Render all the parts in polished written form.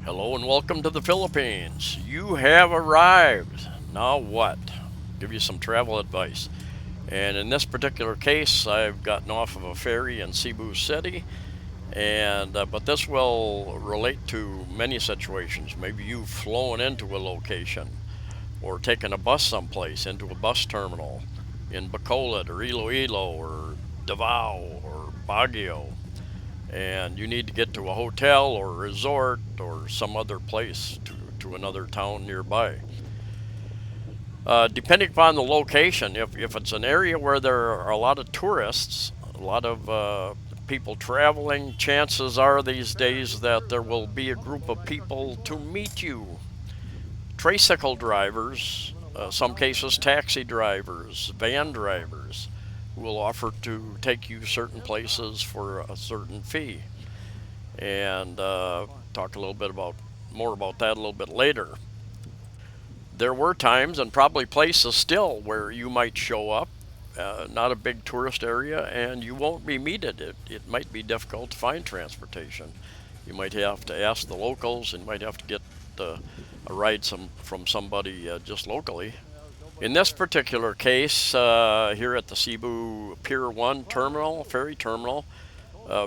Hello and welcome to the Philippines. You have arrived. Now what? Give you some travel advice. And in this particular case, I've gotten off of a ferry in Cebu City, and but this will relate to many situations. Maybe you've flown into a location, or taken a bus someplace into a bus terminal in Bacolod or Iloilo or Davao or Baguio, and you need to get to a hotel or a resort or some other place to another town nearby. Depending upon the location, if it's an area where there are a lot of tourists, a lot of people traveling, chances are these days that there will be a group of people to meet you. Tricycle drivers, some cases taxi drivers, van drivers, who will offer to take you certain places for a certain fee, and talk a little bit about more about that a little bit later. There were times and probably places still where you might show up, not a big tourist area, and you won't be meted. It might be difficult to find transportation. You might have to ask the locals, and might have to get a ride from somebody just locally. In this particular case, here at the Cebu Pier 1 terminal, ferry terminal,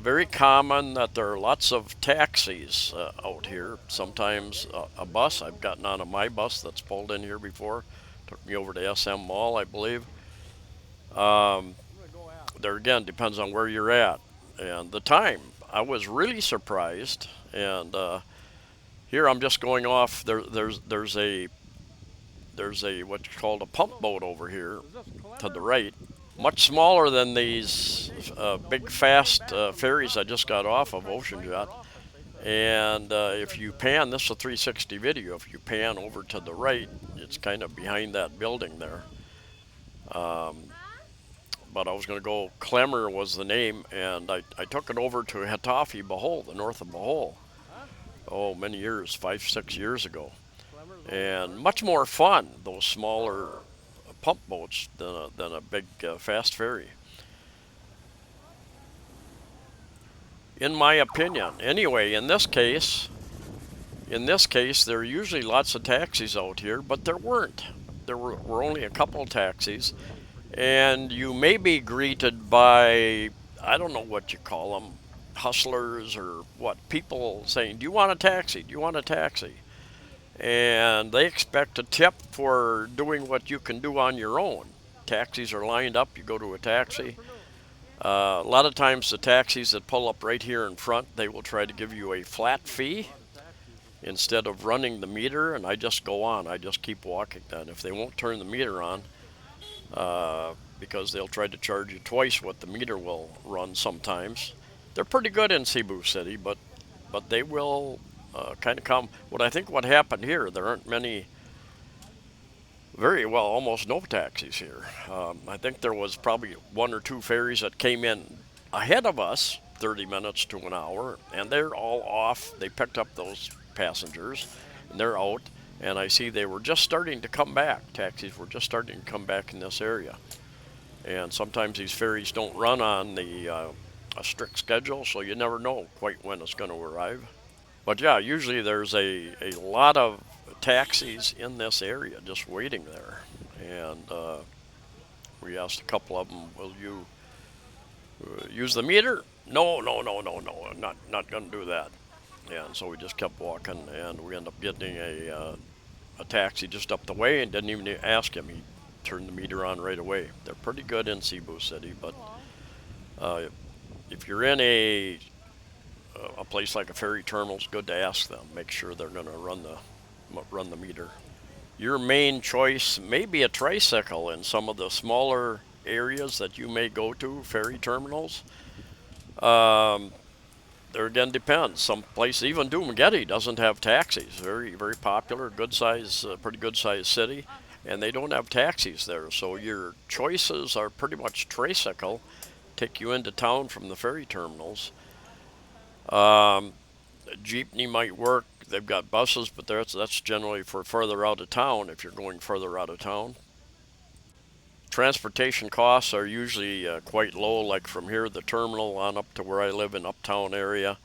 very common that there are lots of taxis out here. Sometimes a bus. I've gotten on a my bus that's pulled in here before. Took me over to SM Mall, I believe. Um, there again depends on where you're at and the time. I was really surprised, and here I'm just going off. There's a what's called a pump boat over here to the right, much smaller than these big fast ferries I just got off of Ocean Jet. And if you pan, this is a 360 video. If you pan over to the right, it's kind of behind that building there. Um, but I was going to go. Clemmer was the name, and I took it over to Hitafi, Bohol, the north of Bohol. Oh, many years, 5, 6 years ago, and much more fun. Those smaller pump boats than a big fast ferry, in my opinion. Anyway, in this case, there are usually lots of taxis out here, but there weren't. There were only a couple of taxis, and you may be greeted by, I don't know what you call them, hustlers or what, people saying, "Do you want a taxi? Do you want a taxi?" And they expect a tip for doing what you can do on your own. Taxis are lined up, you go to a taxi. A lot of times, the taxis that pull up right here in front, they will try to give you a flat fee instead of running the meter, and I just go on. I just keep walking then. If they won't turn the meter on, because they'll try to charge you twice what the meter will run sometimes. They're pretty good in Cebu City, but they will kind of come. What happened here, there aren't many, very well, almost no taxis here. I think there was probably one or two ferries that came in ahead of us, 30 minutes to an hour, and they're all off. They picked up those passengers, and they're out. And I see they were just starting to come back. Taxis were just starting to come back in this area. And sometimes these ferries don't run on a strict schedule, so you never know quite when it's going to arrive. But yeah, usually there's a lot of taxis in this area just waiting there. And we asked a couple of them, "Will you use the meter?" "No, no, no, no, no. I'm not going to do that." And so we just kept walking, and we ended up getting a taxi just up the way, and didn't even ask him. He turned the meter on right away. They're pretty good in Cebu City, but uh, if you're in a place like a ferry terminal, it's good to ask them. Make sure they're going to run the meter. Your main choice may be a tricycle in some of the smaller areas that you may go to, ferry terminals. Um, there again depends. Some places, even Dumaguete, doesn't have taxis. Very, very popular, good size, pretty good size city, and they don't have taxis there. So your choices are pretty much tricycle, take you into town from the ferry terminals. Um, Jeepney might work. They've got buses, but that's generally for further out of town. If you're going further out of town, transportation costs are usually quite low. Like from here, the terminal on up to where I live in Uptown area.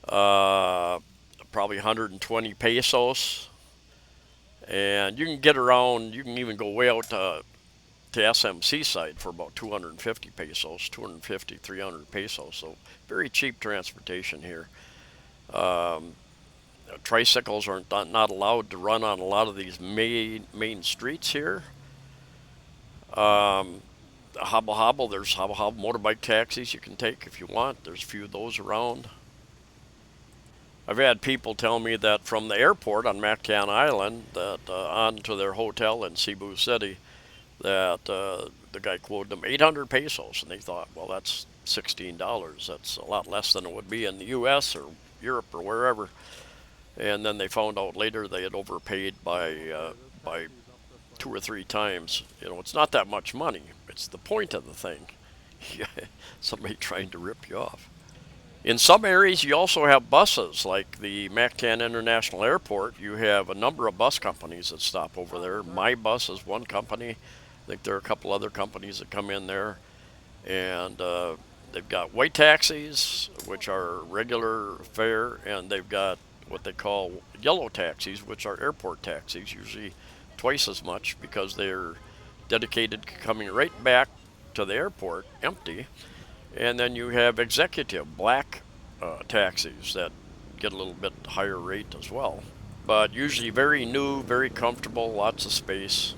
Uh, probably 120 pesos, and you can get around. You can even go way out to SMC side for about 250 pesos, 250, 300 pesos. So very cheap transportation here. Um, Tricycles are not allowed to run on a lot of these main streets here. Um, there's habal motorbike taxis you can take if you want. There's a few of those around. I've had people tell me that from the airport on Mactan Island that on to their hotel in Cebu City, that the guy quoted them 800 pesos, and they thought, well, that's $16. That's a lot less than it would be in the U.S. or Europe or wherever. And then they found out later they had overpaid by 2 or 3 times. You know, it's not that much money. It's the point of the thing. Somebody trying to rip you off. In some areas, you also have buses, like the Mactan International Airport. You have a number of bus companies that stop over there. My Bus is one company. I think there are a couple other companies that come in there, and they've got white taxis, which are regular fare, and they've got what they call yellow taxis, which are airport taxis, usually twice as much because they're dedicated to coming right back to the airport empty. And then you have executive black taxis that get a little bit higher rate as well. But usually very new, very comfortable, lots of space.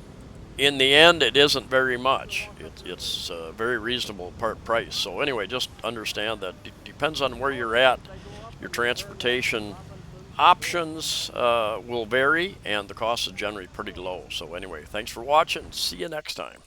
In the end, it isn't very much. It's a very reasonable price. So anyway, just understand that it depends on where you're at. Your transportation options will vary, and the cost is generally pretty low. So anyway, thanks for watching. See you next time.